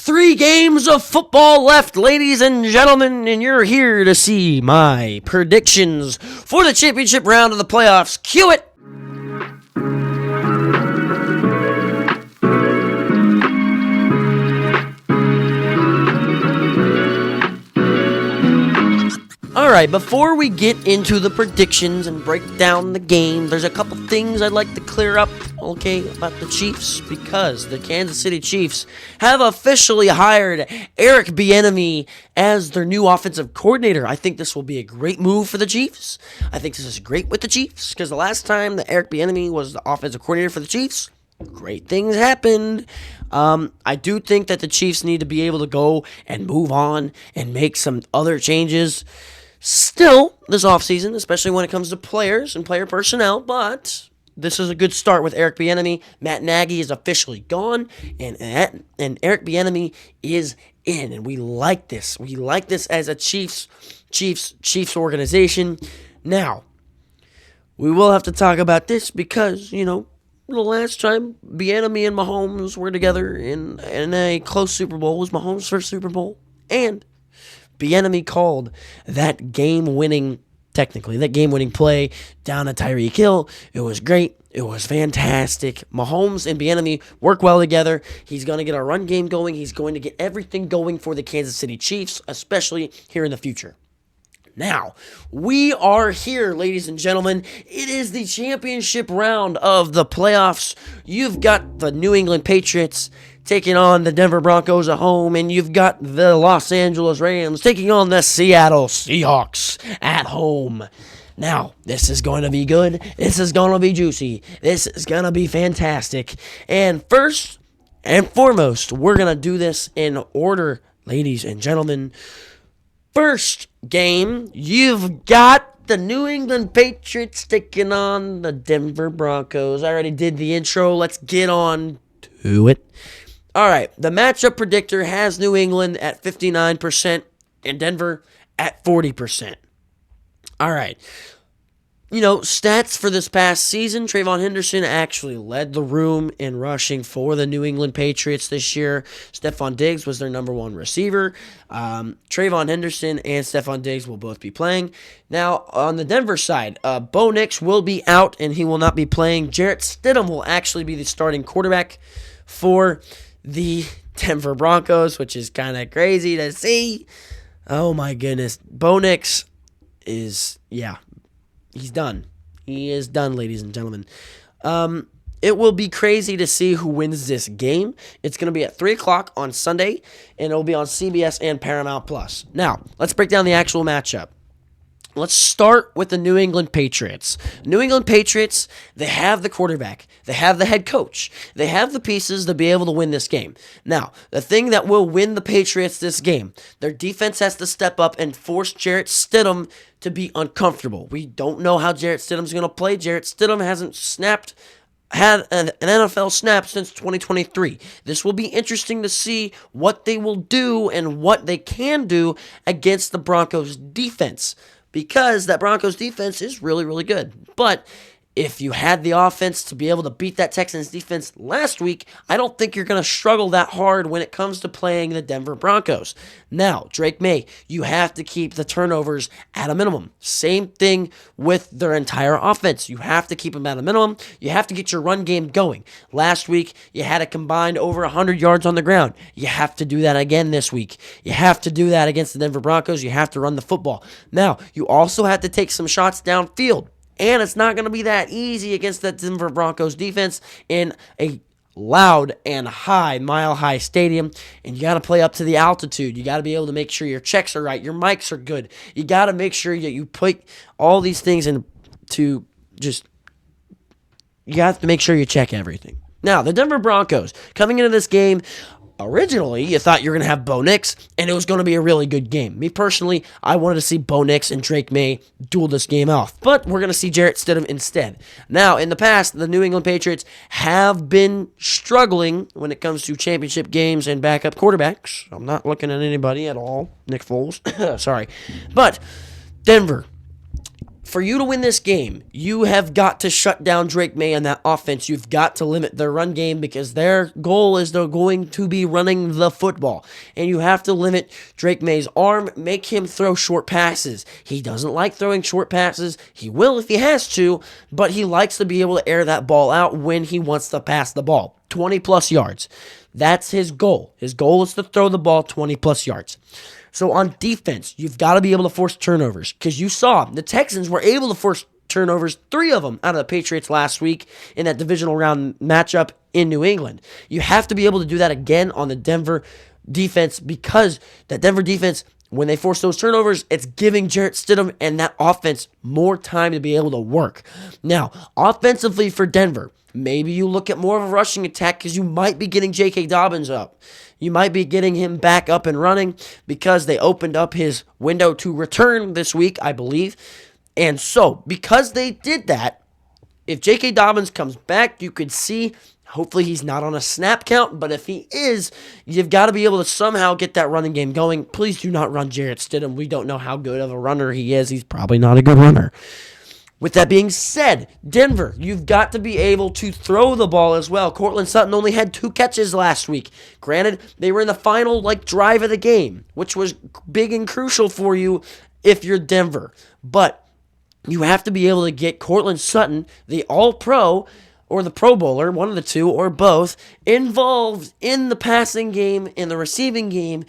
3 games of football left, ladies and gentlemen, and you're here to see my predictions for the championship round of the playoffs. Cue it! Alright, before we get into the predictions and break down the game, there's a couple things I'd like to clear up, okay, about the Chiefs, because the Kansas City Chiefs have officially hired Eric Bieniemy as their new offensive coordinator. I think this will be a great move for the Chiefs. I think this is great with the Chiefs, because the last time that Eric Bieniemy was the offensive coordinator for the Chiefs, great things happened. I do think that the Chiefs need to be able to go and move on and make some other changes still this offseason, especially when it comes to players and player personnel, but this is a good start with Eric Bieniemy. Matt Nagy is officially gone, and Eric Bieniemy is in, and we like this. We like this as a Chiefs organization. Now, we will have to talk about this because, the last time Bieniemy and Mahomes were together in a close Super Bowl was Mahomes' first Super Bowl, and Bieniemy called that game-winning play down at Tyreek Hill. It was great. It was fantastic. Mahomes and Bieniemy work well together. He's going to get our run game going. He's going to get everything going for the Kansas City Chiefs, especially here in the future. Now, we are here, ladies and gentlemen. It is the championship round of the playoffs. You've got the New England Patriots taking on the Denver Broncos at home, and you've got the Los Angeles Rams taking on the Seattle Seahawks at home. Now, this is going to be good. This is going to be juicy. This is going to be fantastic. And first and foremost, we're going to do this in order, ladies and gentlemen. First game, you've got the New England Patriots taking on the Denver Broncos. I already did the intro. Let's get on to it. All right, the matchup predictor has New England at 59% and Denver at 40%. All right. Stats for this past season, Trayvon Henderson actually led the room in rushing for the New England Patriots this year. Stephon Diggs was their number one receiver. Trayvon Henderson and Stephon Diggs will both be playing. Now, on the Denver side, Bo Nix will be out and he will not be playing. Jarrett Stidham will actually be the starting quarterback for the Denver Broncos, which is kind of crazy to see. Oh my goodness. Bo Nix is, he's done. He is done, ladies and gentlemen. It will be crazy to see who wins this game. It's going to be at 3 o'clock on Sunday, and it will be on CBS and Paramount+. Now, let's break down the actual matchup. Let's start with the New England Patriots. New England Patriots, they have the quarterback. They have the head coach. They have the pieces to be able to win this game. Now, the thing that will win the Patriots this game, their defense has to step up and force Jarrett Stidham to be uncomfortable. We don't know how Jarrett Stidham's going to play. Jarrett Stidham hasn't had an NFL snap since 2023. This will be interesting to see what they will do and what they can do against the Broncos defense, because that Broncos defense is really, really good. But if you had the offense to be able to beat that Texans defense last week, I don't think you're going to struggle that hard when it comes to playing the Denver Broncos. Now, Drake May, you have to keep the turnovers at a minimum. Same thing with their entire offense. You have to keep them at a minimum. You have to get your run game going. Last week, you had a combined over 100 yards on the ground. You have to do that again this week. You have to do that against the Denver Broncos. You have to run the football. Now, you also have to take some shots downfield. And it's not going to be that easy against the Denver Broncos defense in a loud and mile-high stadium. And you got to play up to the altitude. You got to be able to make sure your checks are right. Your mics are good. You got to make sure that you put all these things into you have to make sure you check everything. Now, the Denver Broncos, coming into this game, originally, you thought you were going to have Bo Nix, and it was going to be a really good game. Me, personally, I wanted to see Bo Nix and Drake May duel this game off, but we're going to see Jarrett Stidham instead. Now, in the past, the New England Patriots have been struggling when it comes to championship games and backup quarterbacks. I'm not looking at anybody at all. Nick Foles. Sorry. But Denver, For you to win this game, you have got to shut down Drake May and that offense. You've got to limit their run game because their goal is they're going to be running the football. And you have to limit Drake May's arm, make him throw short passes. He doesn't like throwing short passes. He will if he has to, but he likes to be able to air that ball out when he wants to pass the ball. 20 plus yards. That's his goal. His goal is to throw the ball 20 plus yards. So on defense, you've got to be able to force turnovers because you saw the Texans were able to force turnovers, 3 of them out of the Patriots last week in that divisional round matchup in New England. You have to be able to do that again on the Denver defense because that Denver defense, when they force those turnovers, it's giving Jarrett Stidham and that offense more time to be able to work. Now, offensively for Denver, maybe you look at more of a rushing attack because you might be getting J.K. Dobbins up. You might be getting him back up and running because they opened up his window to return this week, I believe. And so, because they did that, if J.K. Dobbins comes back, you could see, hopefully he's not on a snap count, but if he is, you've got to be able to somehow get that running game going. Please do not run Jarrett Stidham. We don't know how good of a runner he is. He's probably not a good runner. With that being said, Denver, you've got to be able to throw the ball as well. Courtland Sutton only had 2 catches last week. Granted, they were in the final drive of the game, which was big and crucial for you if you're Denver. But you have to be able to get Courtland Sutton, the All-Pro, or the Pro Bowler, one of the two, or both, involved in the passing game, in the receiving game.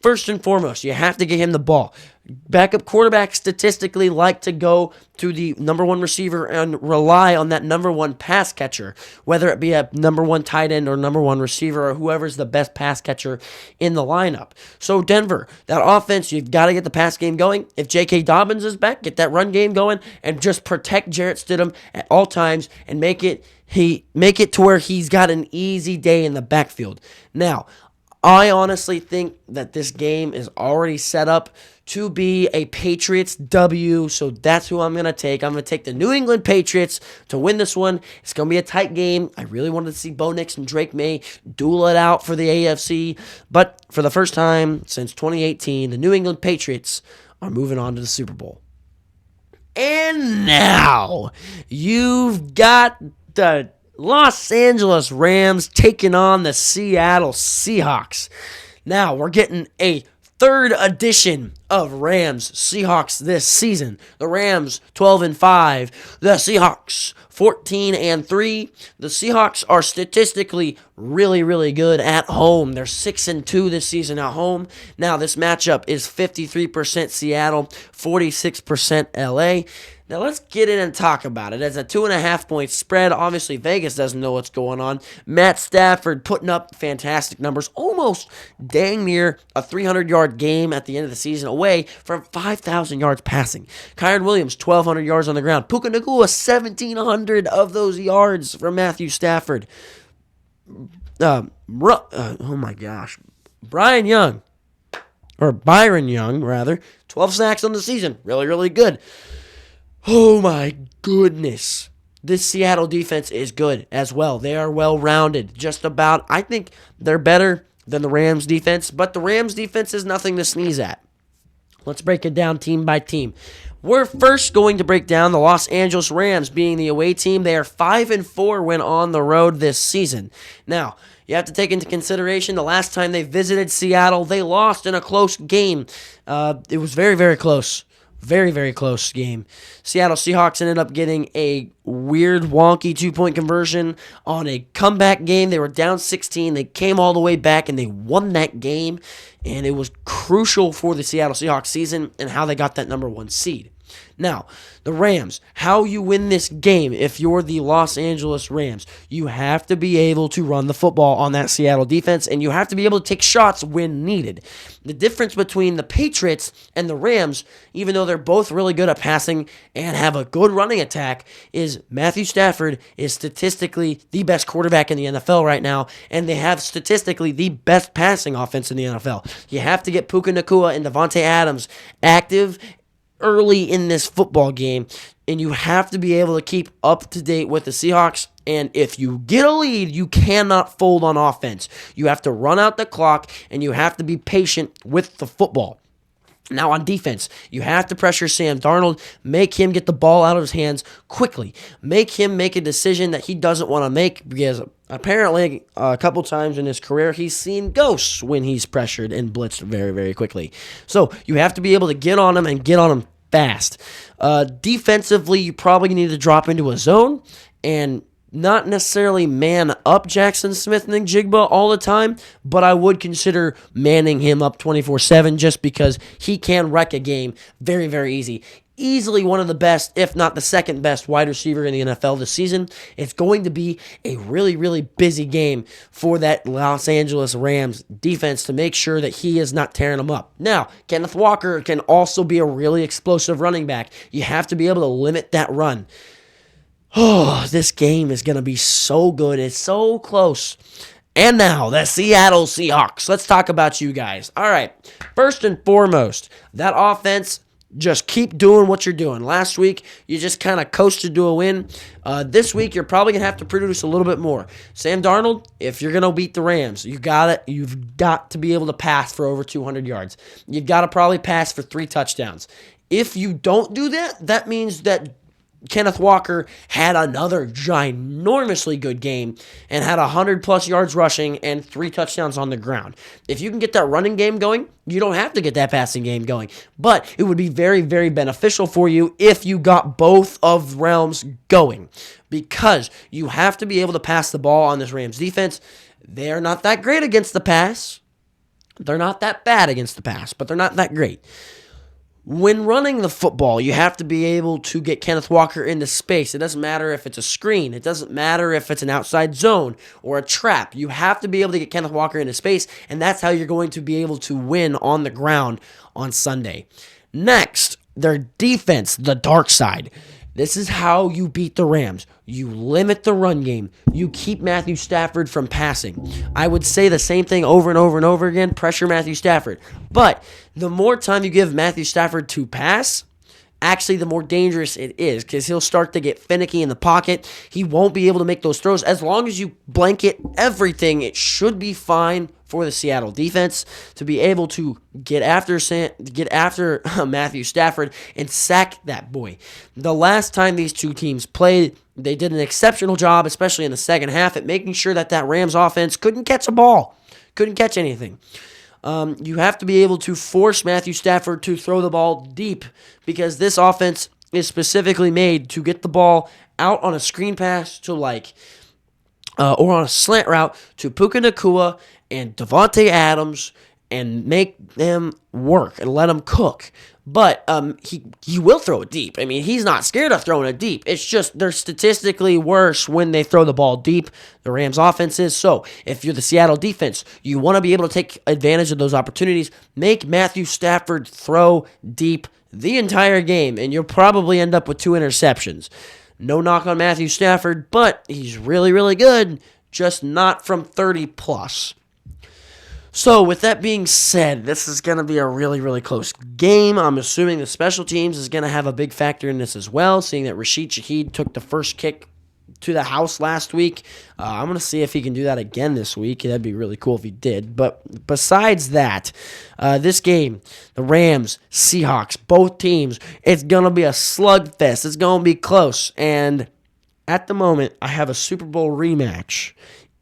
First and foremost, you have to get him the ball. Backup quarterbacks statistically like to go to the number 1 receiver and rely on that number 1 pass catcher, whether it be a number 1 tight end or number 1 receiver or whoever's the best pass catcher in the lineup. So Denver, that offense, you've got to get the pass game going. If J.K. Dobbins is back, get that run game going and just protect Jarrett Stidham at all times and make it to where he's got an easy day in the backfield. Now, I honestly think that this game is already set up to be a Patriots W, so that's who I'm going to take. I'm going to take the New England Patriots to win this one. It's going to be a tight game. I really wanted to see Bo Nix and Drake May duel it out for the AFC, but for the first time since 2018, the New England Patriots are moving on to the Super Bowl. And now, you've got the Los Angeles Rams taking on the Seattle Seahawks. Now, we're getting a 3rd edition of Rams Seahawks this season. The Rams 12-5, the Seahawks 14-3. The Seahawks are statistically really, really good at home. They're 6-2 this season at home. Now, this matchup is 53% Seattle, 46% LA. Now, let's get in and talk about it. As a 2.5-point spread, obviously Vegas doesn't know what's going on. Matt Stafford putting up fantastic numbers, almost dang near a 300-yard game at the end of the season, away from 5,000 yards passing. Kyren Williams, 1,200 yards on the ground. Puka Nacua, 1,700 of those yards from Matthew Stafford. Oh my gosh. Byron Young, 12 sacks on the season. Really, really good. Oh my goodness. This Seattle defense is good as well. They are well-rounded. Just about, I think they're better than the Rams defense, but the Rams defense is nothing to sneeze at. Let's break it down team by team. We're first going to break down the Los Angeles Rams being the away team. They are 5-4 when on the road this season. Now, you have to take into consideration the last time they visited Seattle, they lost in a close game. It was very, very close. Very, very close game. Seattle Seahawks ended up getting a weird, wonky 2-point conversion on a comeback game. They were down 16. They came all the way back, and they won that game. And it was crucial for the Seattle Seahawks season and how they got that number 1 seed. Now, the Rams, how you win this game if you're the Los Angeles Rams, you have to be able to run the football on that Seattle defense, and you have to be able to take shots when needed. The difference between the Patriots and the Rams, even though they're both really good at passing and have a good running attack, is Matthew Stafford is statistically the best quarterback in the NFL right now, and they have statistically the best passing offense in the NFL. You have to get Puka Nacua and Devontae Adams active early in this football game, and you have to be able to keep up to date with the Seahawks. And if you get a lead, you cannot fold on offense. You have to run out the clock, and you have to be patient with the football. Now on defense, you have to pressure Sam Darnold, make him get the ball out of his hands quickly, make him make a decision that he doesn't want to make, because apparently a couple times in his career he's seen ghosts when he's pressured and blitzed very, very quickly. So you have to be able to get on him and get on him fast. Defensively, you probably need to drop into a zone and not necessarily man up Jackson Smith-Njigba all the time, but I would consider manning him up 24/7 just because he can wreck a game very, very easy. Easily one of the best, if not the second best wide receiver in the NFL this season. It's going to be a really, really busy game for that Los Angeles Rams defense to make sure that he is not tearing them up. Now, Kenneth Walker can also be a really explosive running back. You have to be able to limit that run. Oh, this game is going to be so good. It's so close. And now, the Seattle Seahawks. Let's talk about you guys. All right, first and foremost, that offense, just keep doing what you're doing. Last week, you just kind of coasted to a win. This week, you're probably going to have to produce a little bit more. Sam Darnold, if you're going to beat the Rams, you've got to be able to pass for over 200 yards. You've got to probably pass for 3 touchdowns. If you don't do that, that means that Kenneth Walker had another ginormously good game and had 100-plus yards rushing and 3 touchdowns on the ground. If you can get that running game going, you don't have to get that passing game going. But it would be very, very beneficial for you if you got both of realms going, because you have to be able to pass the ball on this Rams defense. They're not that great against the pass. They're not that bad against the pass, but they're not that great. When running the football, you have to be able to get Kenneth Walker into space. It doesn't matter if it's a screen. It doesn't matter if it's an outside zone or a trap. You have to be able to get Kenneth Walker into space, and that's how you're going to be able to win on the ground on Sunday. Next, their defense, the dark side. This is how you beat the Rams. You limit the run game. You keep Matthew Stafford from passing. I would say the same thing over and over and over again. Pressure Matthew Stafford. But the more time you give Matthew Stafford to pass, actually the more dangerous it is, because he'll start to get finicky in the pocket. He won't be able to make those throws. As long as you blanket everything, it should be fine for the Seattle defense to be able to get after Matthew Stafford and sack that boy. The last time these two teams played, they did an exceptional job, especially in the second half, at making sure that Rams offense couldn't catch a ball, couldn't catch anything. You have to be able to force Matthew Stafford to throw the ball deep, because this offense is specifically made to get the ball out on a screen pass to or on a slant route to Puka Nacua and Devontae Adams and make them work and let them cook. But he will throw it deep. I mean, he's not scared of throwing it deep. It's just they're statistically worse when they throw the ball deep, the Rams offense is. So if you're the Seattle defense, you want to be able to take advantage of those opportunities. Make Matthew Stafford throw deep the entire game, and you'll probably end up with 2 interceptions. No knock on Matthew Stafford, but he's really, really good, just not from 30+. So, with that being said, this is going to be a really, really close game. I'm assuming the special teams is going to have a big factor in this as well, seeing that Rashid Shaheed took the first kick to the house last week. I'm going to see if he can do that again this week. That'd be really cool if he did. But besides that, this game, the Rams, Seahawks, both teams, it's going to be a slugfest. It's going to be close. And at the moment, I have a Super Bowl rematch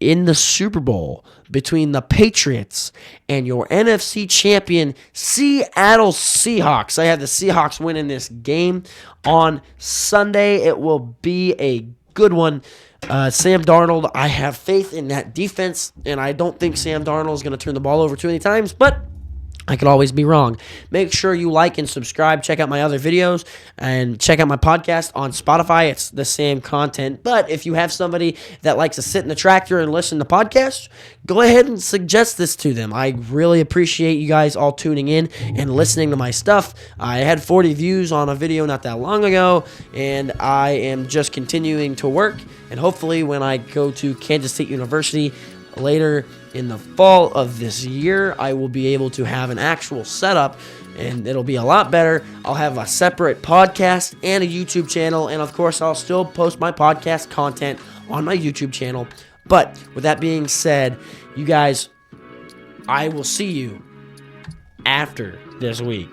in the Super Bowl between the Patriots and your NFC champion Seattle Seahawks. I have the Seahawks winning this game on Sunday. It will be a good one. Sam Darnold, I have faith in that defense, and I don't think Sam Darnold is going to turn the ball over too many times, but I could always be wrong. Make sure you like and subscribe. Check out my other videos and check out my podcast on Spotify. It's the same content. But if you have somebody that likes to sit in the tractor and listen to podcasts, go ahead and suggest this to them. I really appreciate you guys all tuning in and listening to my stuff. I had 40 views on a video not that long ago, and I am just continuing to work. And hopefully when I go to Kansas State University later in the fall of this year, I will be able to have an actual setup, and it'll be a lot better. I'll have a separate podcast and a YouTube channel, and of course, I'll still post my podcast content on my YouTube channel. But with that being said, you guys, I will see you after this week.